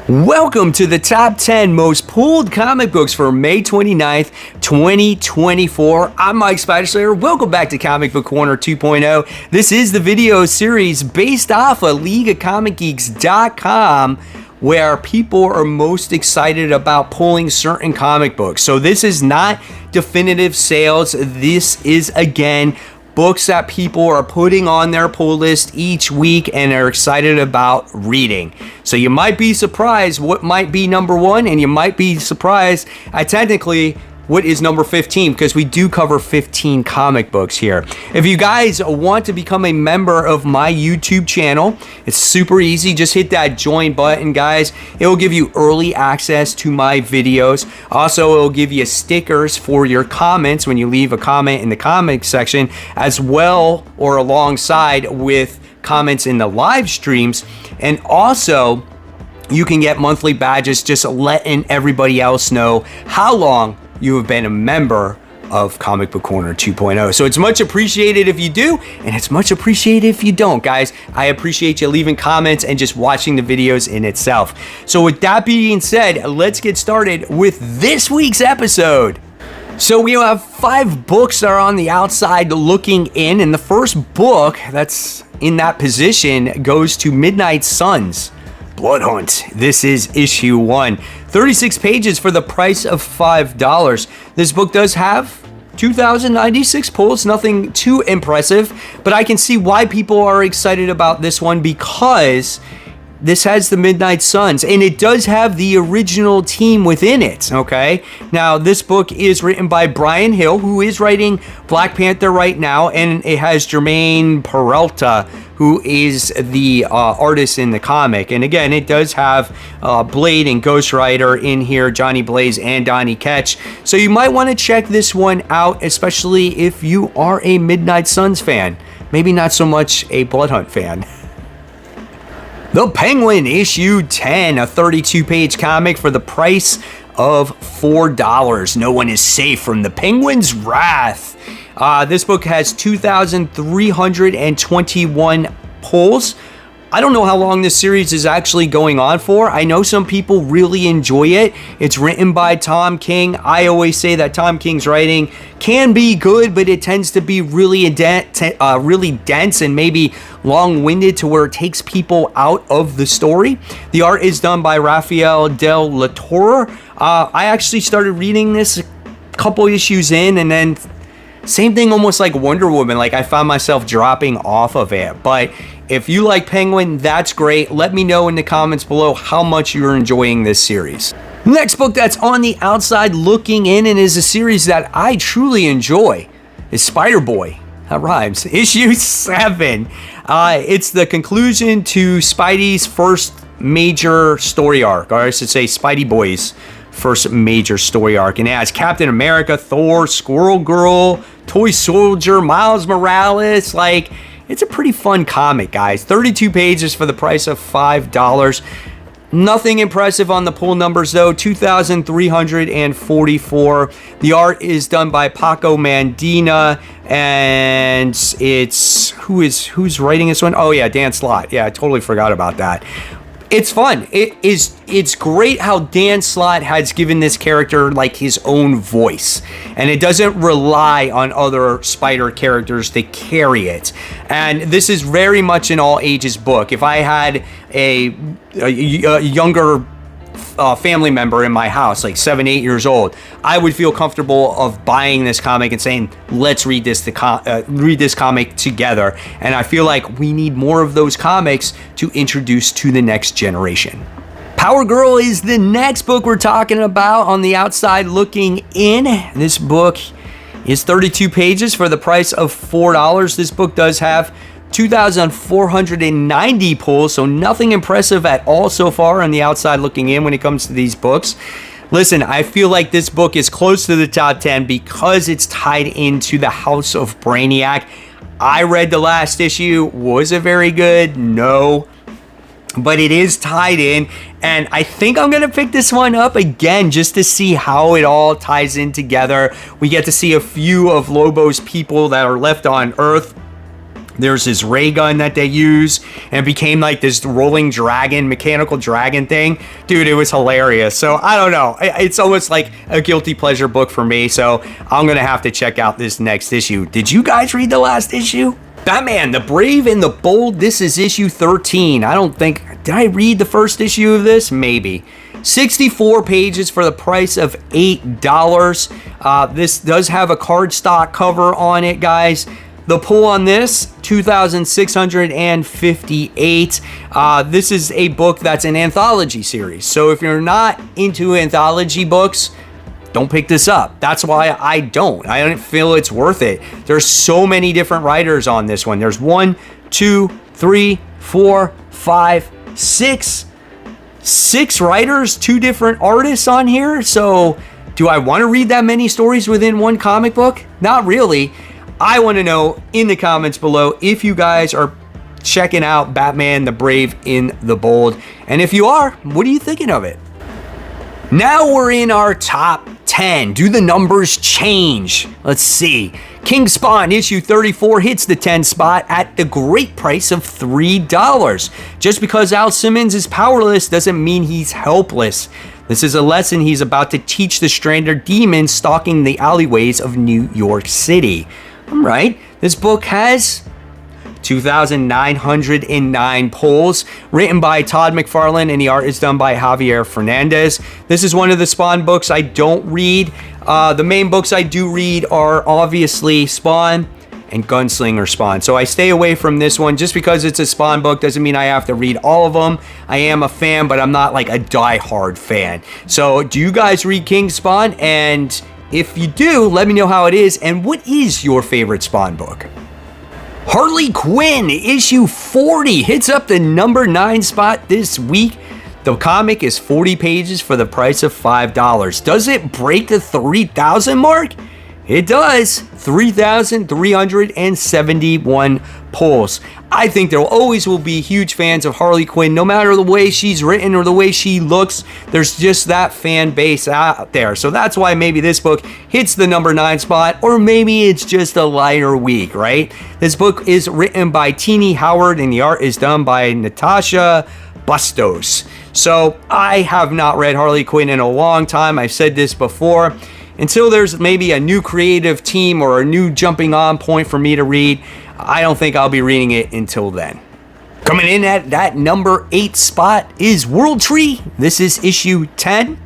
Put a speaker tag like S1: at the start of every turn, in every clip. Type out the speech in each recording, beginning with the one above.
S1: Welcome to the top 10 most pulled comic books for May 29th, 2024. I'm Mike Spiderslayer. Welcome back to Comic Book Corner 2.0. This is the video series based off of LeagueOfComicGeeks.com, where people are most excited about pulling certain comic books. So this is not definitive sales. This is, again, books that people are putting on their pull list each week and are excited about reading. So you might be surprised what might be number one, and you might be surprised at technically what is number 15, because we do cover 15 comic books here. If you guys want to become a member of my YouTube channel, it's super easy. Just hit that join button, guys. It will give you early access to my videos. Also, it will give you stickers for your comments when you leave a comment in the comments section, as well or alongside with comments in the live streams. And also, you can get monthly badges just letting everybody else know how long you have been a member of Comic Book Corner 2.0. So it's much appreciated if you do, and it's much appreciated if you don't, guys. I appreciate you leaving comments and just watching the videos in itself. So with that being said, let's get started with this week's episode. So we have 5 books that are on the outside looking in, and the first book that's in that position goes to Midnight Suns Blood Hunt. This is issue 1. 36 pages for the price of $5. This book does have 2,096 pulls, nothing too impressive, but I can see why people are excited about this one, because this has the Midnight Suns, and it does have the original team within it, okay? Now, this book is written by Brian Hill, who is writing Black Panther right now, and it has Jermaine Peralta, who is the artist in the comic. And again, it does have Blade and Ghost Rider in here, Johnny Blaze and Donnie Ketch. So you might want to check this one out, especially if you are a Midnight Suns fan. Maybe not so much a Blood Hunt fan. The Penguin, issue 10, a 32-page comic for the price of $4. No one is safe from the Penguin's wrath. This book has 2,321 pulls. I don't know how long this series is actually going on for. I know some people really enjoy it. It's written by Tom King. I always say that Tom King's writing can be good, but it tends to be really dense and maybe long-winded to where it takes people out of the story. The art is done by Rafael Del La Torre. I actually started reading this a couple issues in, and then same thing almost like Wonder Woman. Like, I found myself dropping off of it. But if you like Penguin, that's great. Let me know in the comments below how much you're enjoying this series. Next book that's on the outside looking in, and is a series that I truly enjoy, is Spider-Boy. That rhymes. Issue 7. It's the conclusion to Spidey's first major story arc, or I should say Spidey Boy's first major story arc. And it has Captain America, Thor, Squirrel Girl, Toy Soldier, Miles Morales. Like, it's a pretty fun comic, guys. 32 pages for the price of $5. Nothing impressive on the pull numbers, though. 2,344. The art is done by Paco Mandina, and it's who's writing this one? Oh yeah, Dan Slott. Yeah, I totally forgot about that. It's fun. It's great how Dan Slott has given this character like his own voice, and it doesn't rely on other Spider characters to carry it. And this is very much an all ages book. If I had a younger family member in my house, like 7, 8 years old, I would feel comfortable of buying this comic and saying, let's read this comic together. And I feel like we need more of those comics to introduce to the next generation. Power Girl is the next book we're talking about on the outside looking in. This book is 32 pages for the price of $4. This book does have 2,490 pulls, so nothing impressive at all so far on the outside looking in when it comes to these books. Listen, I feel like this book is close to the top 10 because it's tied into the House of Brainiac. I read the last issue. Was it very good? No. But it is tied in, and I think I'm going to pick this one up again just to see how it all ties in together. We get to see a few of Lobo's people that are left on Earth. There's this ray gun that they use, and it became like this rolling dragon, mechanical dragon thing. Dude, it was hilarious. So I don't know. It's almost like a guilty pleasure book for me. So I'm going to have to check out this next issue. Did you guys read the last issue? Batman, the Brave and the Bold. This is issue 13. Did I read the first issue of this? Maybe. 64 pages for the price of $8. This does have a cardstock cover on it, guys. The pull on this, 2,658. This is a book that's an anthology series. So if you're not into anthology books, don't pick this up. That's why I don't. I don't feel it's worth it. There's so many different writers on this one. There's 1, 2, 3, 4, 5, 6. 6 writers, 2 different artists on here. So do I want to read that many stories within one comic book? Not really. I want to know in the comments below if you guys are checking out Batman, the Brave and the Bold. And if you are, what are you thinking of it? Now we're in our top 10. Do the numbers change? Let's see. King Spawn issue 34 hits the 10 spot at the great price of $3. Just because Al Simmons is powerless doesn't mean he's helpless. This is a lesson he's about to teach the stranded demons stalking the alleyways of New York City. I'm right. This book has 2,909 pulls, written by Todd McFarlane, and the art is done by Javier Fernandez. This is one of the Spawn books I don't read. The main books I do read are obviously Spawn and Gunslinger Spawn. So I stay away from this one. Just because it's a Spawn book doesn't mean I have to read all of them. I am a fan, but I'm not like a die-hard fan. So do you guys read King Spawn? And if you do, let me know how it is. And what is your favorite Spawn book? Harley Quinn issue 40 hits up the number 9 spot this week. The comic is 40 pages for the price of $5. Does it break the 3,000 mark? It does. 3,371 pulls. I think there always will be huge fans of Harley Quinn, no matter the way she's written or the way she looks. There's just that fan base out there. So that's why maybe this book hits the number 9 spot, or maybe it's just a lighter week, right? This book is written by Teenie Howard, and the art is done by Natasha Bustos. So I have not read Harley Quinn in a long time. I've said this before. Until there's maybe a new creative team or a new jumping on point for me to read, I don't think I'll be reading it until then. Coming in at that number 8 spot is World Tree. This is issue 10.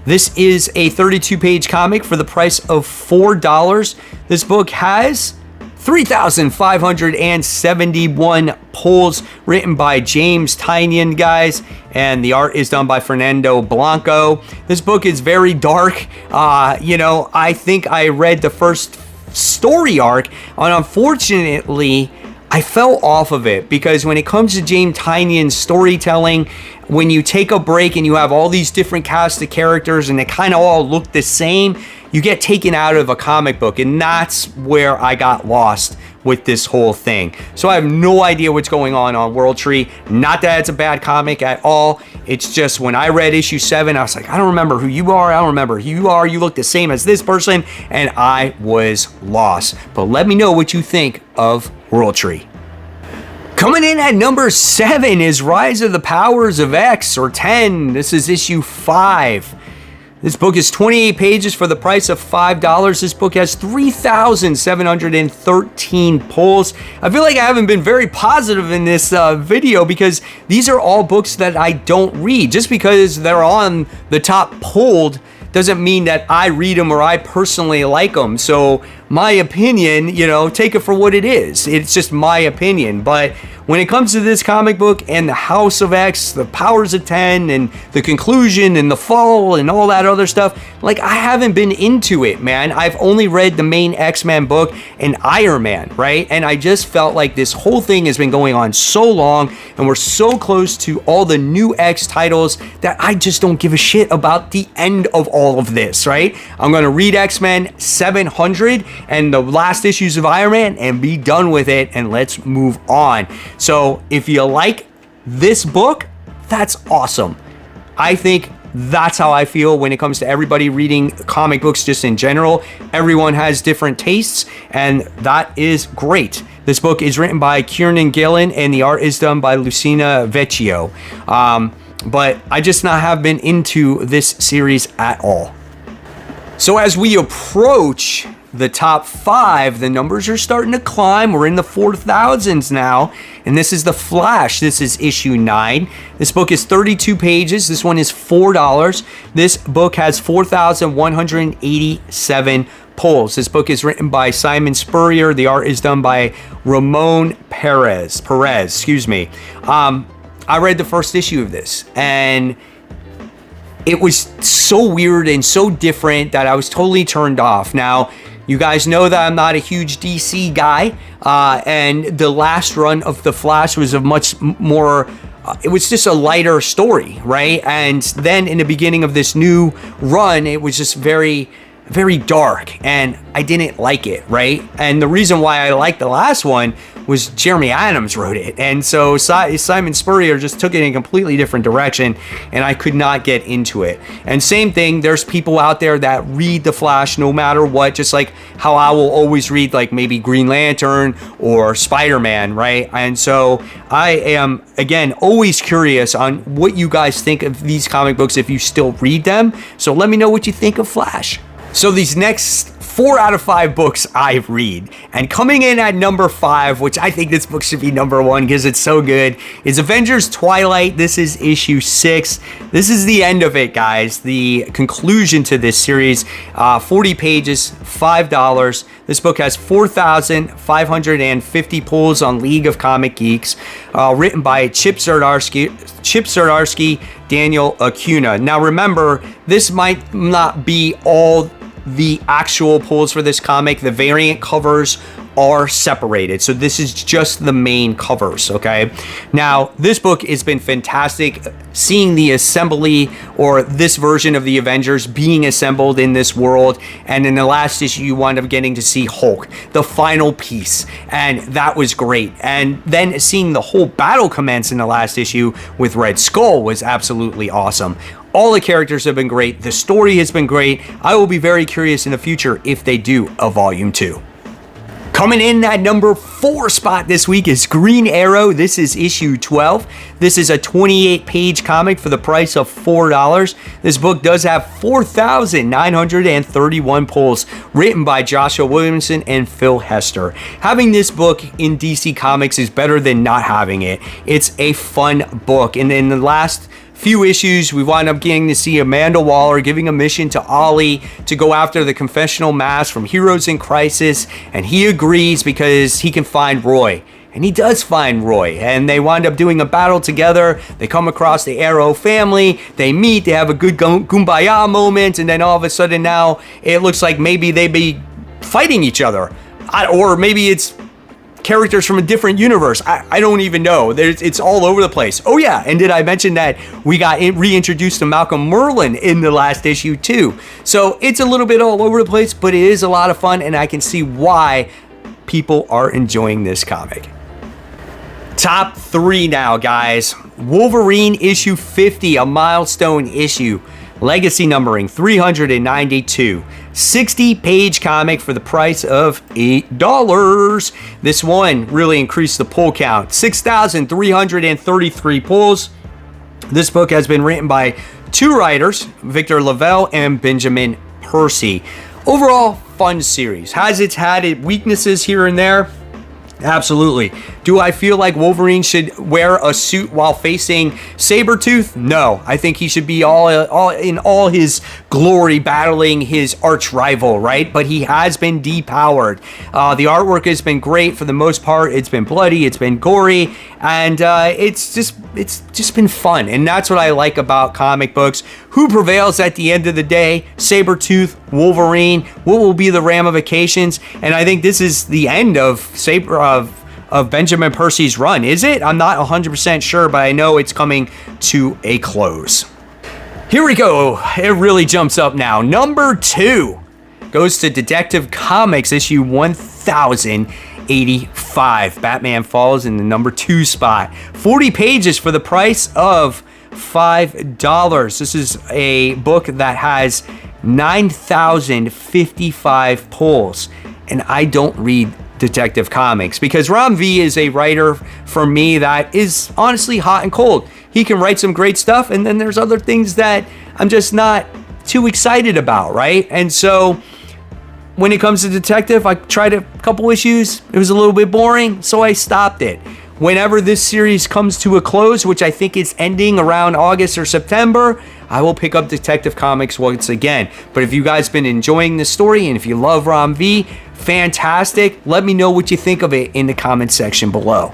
S1: This is a 32-page comic for the price of $4. This book has 3,571 pulls, written by James Tynion, guys, and the art is done by Fernando Blanco. This book is very dark. I think I read the first story arc, and unfortunately, I fell off of it because when it comes to James Tynion's storytelling, when you take a break and you have all these different cast of characters and they kind of all look the same, you get taken out of a comic book, and that's where I got lost with this whole thing. So I have no idea what's going on World Tree. Not that it's a bad comic at all. It's just when I read issue 7, I was like, I don't remember who you are. I don't remember who you are. You look the same as this person, and I was lost. But let me know what you think of World Tree. Coming in at number 7 is Rise of the Powers of X, or 10. This is issue 5. This book is 28 pages for the price of $5. This book has 3,713 pulls. I feel like I haven't been very positive in this video because these are all books that I don't read. Just because they're on the top pulled doesn't mean that I read them or I personally like them. So my opinion, take it for what it is. It's just my opinion. But when it comes to this comic book and the House of X, the Powers of 10, and the conclusion and the fall and all that other stuff, like, I haven't been into it, man. I've only read the main X-Men book and Iron Man, right? And I just felt like this whole thing has been going on so long and we're so close to all the new X titles that I just don't give a shit about the end of all of this, right? I'm going to read X-Men 700 and the last issues of Iron Man and be done with it, and let's move on. So if you like this book, that's awesome. I think that's how I feel when it comes to everybody reading comic books just in general. Everyone has different tastes, and that is great. This book is written by Kieran Gillen, and the art is done by Lucina Vecchio. But I just not have been into this series at all. So as we approach the top 5, the numbers are starting to climb. We're in the 4,000s now, and this is The Flash. This is issue 9. This book is 32 pages. This one is $4. This book has 4,187 pulls. This book is written by Simon Spurrier. The art is done by Ramon Perez, excuse me. I read the first issue of this, and it was so weird and so different that I was totally turned off. Now, you guys know that I'm not a huge DC guy, and the last run of The Flash was a much more, it was just a lighter story, right? And then in the beginning of this new run, it was just very, very dark, and I didn't like it, right? And the reason why I liked the last one was Jeremy Adams wrote it, and so Simon Spurrier just took it in a completely different direction, and I could not get into it. And same thing, there's people out there that read The Flash no matter what, just like how I will always read like maybe Green Lantern or Spider-Man, right? And so I am, again, always curious on what you guys think of these comic books if you still read them. So let me know what you think of Flash. So these next 4 out of 5 books I read, and coming in at number 5, which I think this book should be number 1 because it's so good, is Avengers Twilight. This is issue 6. This is the end of it, guys. The conclusion to this series. 40 pages, $5. This book has 4,550 pulls on League of Comic Geeks. Written by Chip Zdarsky, Daniel Acuna. Now remember, this might not be all the actual pulls for this comic. The variant covers are separated, so this is just the main covers, okay? Now, this book has been fantastic, seeing the assembly, or this version of the Avengers being assembled in this world, and in the last issue, you wind up getting to see Hulk, the final piece, and that was great. And then seeing the whole battle commence in the last issue with Red Skull was absolutely awesome. All the characters have been great. The story has been great. I will be very curious in the future if they do a volume 2. Coming in at number 4 spot this week is Green Arrow. This is issue 12. This is a 28-page comic for the price of $4. This book does have 4,931 pulls, written by Joshua Williamson and Phil Hester. Having this book in DC Comics is better than not having it. It's a fun book, and in the last few issues, we wind up getting to see Amanda Waller giving a mission to Ollie to go after the confessional mask from Heroes in Crisis, and he agrees because he can find Roy. And he does find Roy, and they wind up doing a battle together. They come across the Arrow family, they meet, they have a good kumbaya moment, and then all of a sudden now it looks like maybe they be fighting each other. Or maybe it's characters from a different universe. I don't even know. It's all over the place. Oh yeah, and did I mention that we got reintroduced to Malcolm Merlin in the last issue too? So it's a little bit all over the place, but it is a lot of fun, and I can see why people are enjoying this comic. Top 3 now, guys. Wolverine issue 50, a milestone issue. Legacy numbering 392. 60-page comic for the price of $8. This one really increased the pull count. 6,333 pulls. This book has been written by 2 writers, Victor Lavelle and Benjamin Percy. Overall, fun series. Has its weaknesses here and there? Absolutely. Do I feel like Wolverine should wear a suit while facing Sabretooth? No. I think he should be all in all his glory battling his arch rival, right? But he has been depowered. The artwork has been great for the most part. It's been bloody, it's been gory, and it's just been fun. And that's what I like about comic books. Who prevails at the end of the day? Sabretooth, Wolverine. What will be the ramifications? And I think this is the end of Benjamin Percy's run. Is it? I'm not 100% sure, but I know it's coming to a close. Here we go. It really jumps up now. Number 2 goes to Detective Comics issue 1085. Batman falls in the number 2 spot. 40 pages for the price of $5. This is a book that has 9,055 pulls, and I don't read Detective Comics, because Ram V is a writer for me that is honestly hot and cold. He can write some great stuff, and then there's other things that I'm just not too excited about, right? And so when it comes to Detective, I tried a couple issues. It was a little bit boring, so I stopped it. Whenever this series comes to a close, which I think is ending around August or September, I will pick up Detective Comics once again. But if you guys been enjoying this story, and if you love Ram V, fantastic. Let me know what you think of it in the comment section below.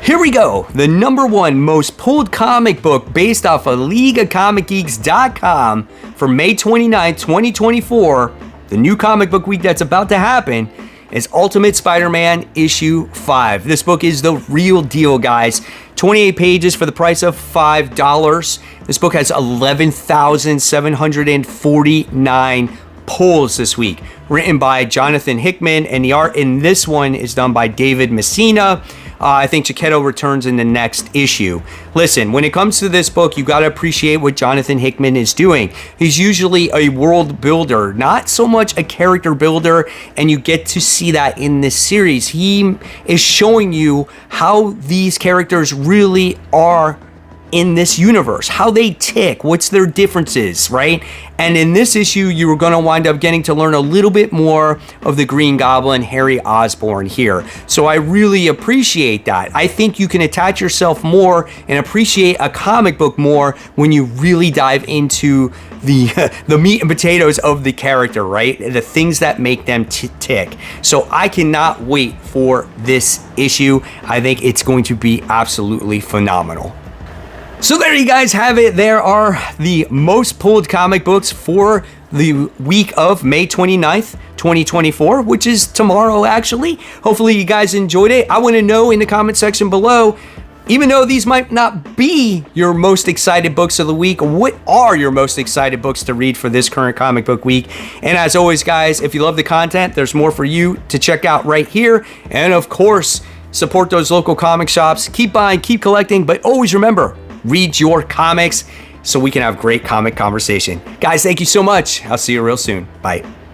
S1: Here we go. The #1 most pulled comic book based off of LeagueOfComicGeeks.com for May 29, 2024. The new comic book week that's about to happen is Ultimate Spider-Man issue 5. This book is the real deal, guys. 28 pages for the price of $5. This book has 11,749 pulls this week. Written by Jonathan Hickman, and the art in this one is done by David Messina. I think Chiquetto returns in the next issue. Listen, when it comes to this book, you got to appreciate what Jonathan Hickman is doing. He's usually a world builder, not so much a character builder, and you get to see that in this series. He is showing you how these characters really are in this universe, how they tick, what's their differences, right? And in this issue, you are going to wind up getting to learn a little bit more of the Green Goblin, Harry Osborn here. So I really appreciate that. I think you can attach yourself more and appreciate a comic book more when you really dive into the meat and potatoes of the character, right? The things that make them tick. So I cannot wait for this issue. I think it's going to be absolutely phenomenal. So there you guys have it. There are the most pulled comic books for the week of May 29th, 2024, which is tomorrow, actually. Hopefully you guys enjoyed it. I want to know in the comment section below, even though these might not be your most excited books of the week, what are your most excited books to read for this current comic book week? And as always, guys, if you love the content, there's more for you to check out right here. And of course, support those local comic shops. Keep buying, keep collecting, but always remember, read your comics so we can have great comic conversation. Guys, thank you so much. I'll see you real soon. Bye.